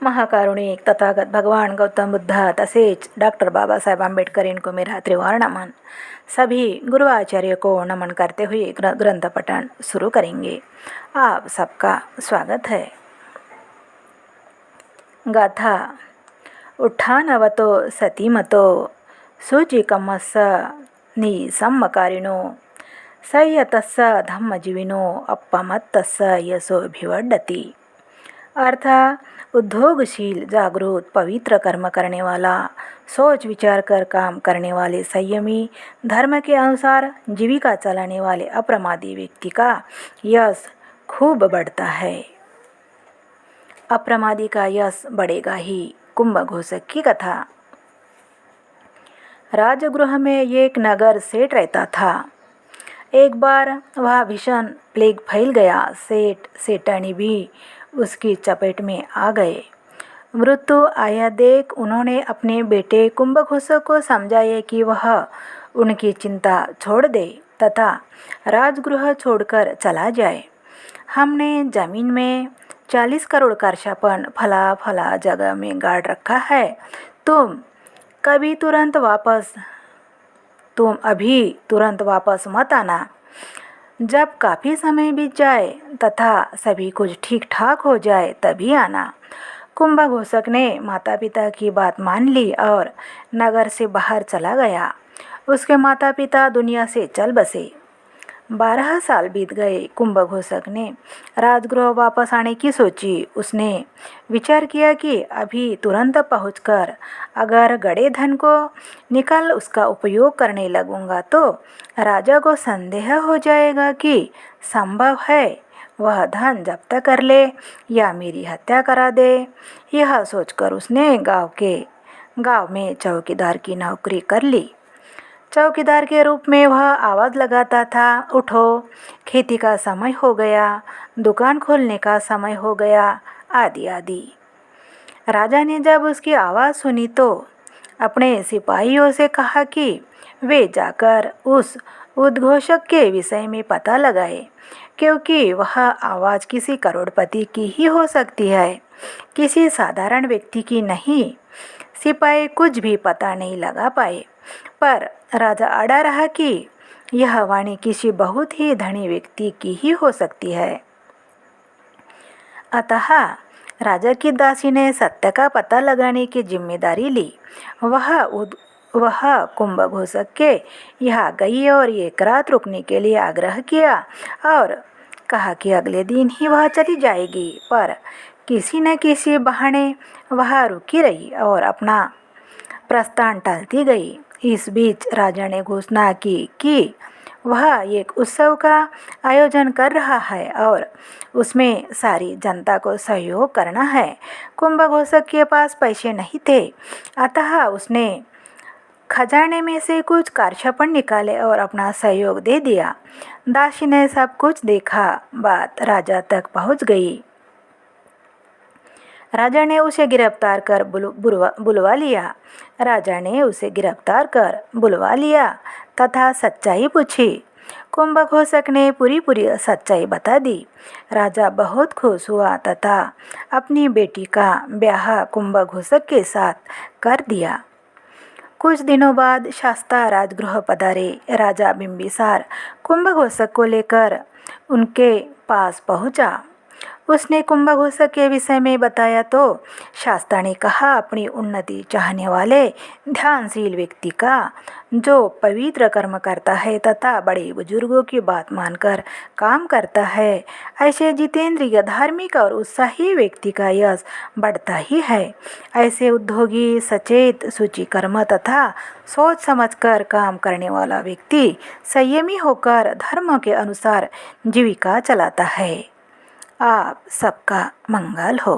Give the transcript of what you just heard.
महाकारुणिक तथागत भगवान गौतम बुद्ध तसेच डॉक्टर बाबासाहेब आंबेडकर इनको मेरा त्रिवार नमन। सभी गुरु आचार्य को नमन करते हुए ग्रंथ पठन शुरू करेंगे। आप सबका स्वागत है। गाथा उत्थानवतो सतीमतो शुचिकमस्स निसम्मकारिणो संयतस्स धम्मजीविनो अप्पमत्तस्स यशोभिवर्धति। अर्थ उद्योगशील, जागरूक, पवित्र कर्म करने वाला, सोच विचार कर काम करने वाले, संयमी, धर्म के अनुसार जीविका चलाने वाले अप्रमादी व्यक्ति का यश खूब बढ़ता है। अप्रमादी का यश बढ़ेगा ही। कुंभघोषक की कथा। राजगृह में एक नगर सेठ रहता था। एक बार वह भीषण प्लेग फैल गया। सेठ सेठानी भी उसकी चपेट में आ गए। मृत्यु आया देख उन्होंने अपने बेटे कुंभघोषक को समझाया कि वह उनकी चिंता छोड़ दे तथा राजगृह छोड़कर चला जाए। हमने जमीन में 40 करोड़ का शापन फला जगह में गाड़ रखा है। तुम अभी तुरंत वापस मत आना। जब काफ़ी समय बीत जाए तथा सभी कुछ ठीक ठाक हो जाए तभी आना। कुंभघोषक ने माता पिता की बात मान ली और नगर से बाहर चला गया। उसके माता पिता दुनिया से चल बसे। 12 साल बीत गए। कुंभघोषक ने राजगृह वापस आने की सोची। उसने विचार किया कि अभी तुरंत पहुंचकर अगर गड़े धन को निकाल उसका उपयोग करने लगूंगा तो राजा को संदेह हो जाएगा कि संभव है वह धन जब्त कर ले या मेरी हत्या करा दे। यह सोचकर उसने गांव में चौकीदार की नौकरी कर ली। चौकीदार के रूप में वह आवाज़ लगाता था, उठो, खेती का समय हो गया, दुकान खोलने का समय हो गया, आदि आदि। राजा ने जब उसकी आवाज़ सुनी तो अपने सिपाहियों से कहा कि वे जाकर उस उद्घोषक के विषय में पता लगाए, क्योंकि वह आवाज़ किसी करोड़पति की ही हो सकती है, किसी साधारण व्यक्ति की नहीं। सिपाही कुछ भी पता नहीं लगा पाए, पर राजा अड़ा रहा कि यह वाणी किसी बहुत ही धनी व्यक्ति की ही हो सकती है। अतः राजा की दासी ने सत्य का पता लगाने की जिम्मेदारी ली। वह कुंभघोषक के यहाँ गई और एक रात रुकने के लिए आग्रह किया और कहा कि अगले दिन ही वह चली जाएगी, पर किसी न किसी बहाने वह रुकी रही और अपना प्रस्थान टालती गई। इस बीच राजा ने घोषणा की कि वह एक उत्सव का आयोजन कर रहा है और उसमें सारी जनता को सहयोग करना है। कुंभघोषक के पास पैसे नहीं थे, अतः उसने खजाने में से कुछ कारछपन निकाले और अपना सहयोग दे दिया। दासी ने सब कुछ देखा। बात राजा तक पहुंच गई। राजा ने उसे गिरफ्तार कर बुलवा लिया। राजा ने उसे गिरफ्तार कर बुलवा लिया तथा सच्चाई पूछी। कुंभघोषक ने पूरी सच्चाई बता दी। राजा बहुत खुश हुआ तथा अपनी बेटी का ब्याह कुंभघोषक के साथ कर दिया। कुछ दिनों बाद शास्ता राजगृह पधारे। राजा बिंबिसार कुंभघोषक को लेकर उनके पास पहुंचा। उसने कुंभघोषक के विषय में बताया तो शास्ता ने कहा, अपनी उन्नति चाहने वाले ध्यानशील व्यक्ति का जो पवित्र कर्म करता है तथा बड़े बुजुर्गों की बात मानकर काम करता है, ऐसे जितेंद्रिय, धार्मिक और उत्साही व्यक्ति का यश बढ़ता ही है। ऐसे उद्योगी, सचेत, शुचिकर्म तथा सोच समझकर काम करने वाला व्यक्ति संयमी होकर धर्म के अनुसार जीविका चलाता है। आप सबका मंगल हो।